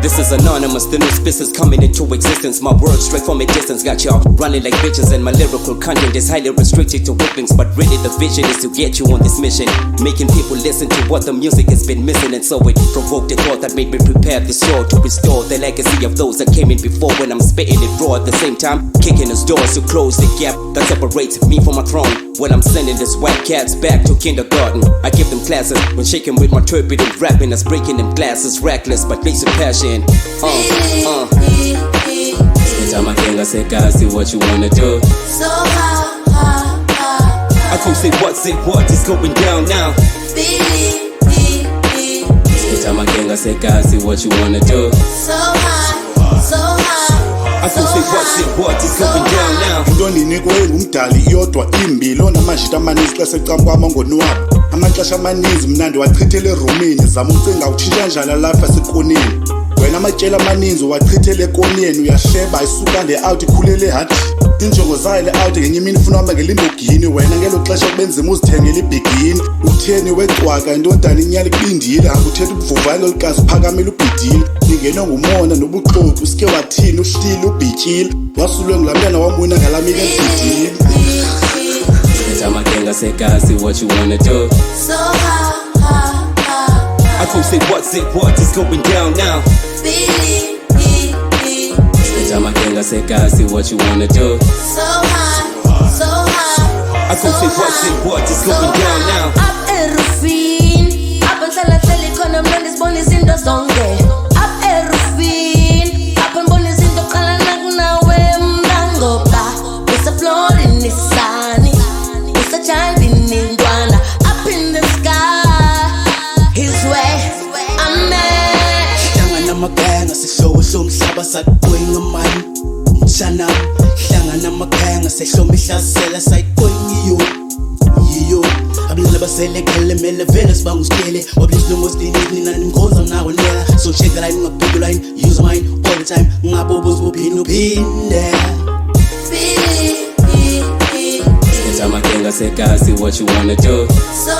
This is anonymous, the new space is coming into existence. My words straight from a distance got y'all running like bitches, and my lyrical content is highly restricted to whippings. But really the vision is to get you on this mission, making people listen to what the music has been missing. And so it provoked a thought that made me prepare this show to restore the legacy of those that came in before, when I'm spitting it raw at the same time, kicking his doors to close the gap that separates me from my throne. When I'm sending these white cats back to kindergarten, I give them classes when shaking with my turbulent rapping, that's breaking them glasses, reckless but basic passion. Anytime I can, I say, God, see what you wanna do. So I come say what is going down now. Anytime I can, I say, God, see what you wanna do. So I come say what is going down now. Into ndinikwe ngumdali iyodwa imbi lona amajita amaninzi xa secam kwam ngonwabo. Amaxesha amaninzi mna ndiwachithele erumini, zama ucinga utshintsha njani lapha sekoneni. Wena amatyela amaninzi wachithele ekoneni, uyasheba isuka le-out ikhulele hathi. Injongo zayo le-out ngenye imini ifuna uhamba ngelindogini, wena ngelo xesha kubenzima uzithengela ibhigini. Utheni wecwaka intondana inyala ikubindile, hamba uthetha ubuvuvane lolikazi uphakamile ubhidile. Ningenwe ngumona nobuxoki, usike wathini uhlile ubhityile, wasulwe ngulamntana wamwina ngalamini elibhidile. Anytime I can, I say, God, see what you wanna do. So I come say what is going down now. Anytime I can, I say, God, see what you wanna do. So I come say what is going down now. Up erufin, up until I tell you gonna man this bonus in the song day. Up erufin, up and bonus in the color na mdango ba. It's a floor in the sunny, it's a child in Indwana. Up in the sky, his way, amen. Hlangana amaganga sihloko somhlaba sakuqwenga mani mshana. Hlangana amaganga sihloma ihlasela sayiqwenga yiyo. Abulala basele khalemele vele sibanga usikele. Wabisilungu sidini nani mkhoza nawe nela. So check the line ngaphiku line, use mine all the time. Ngaboboza uphinde uphinde. Anytime I can, I say, God, see what you wanna do. So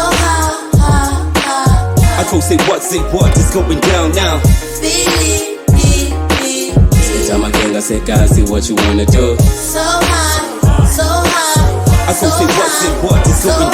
I come say what is going down now. Anytime I can, I say, God, see what you wanna do. So I come say what is going down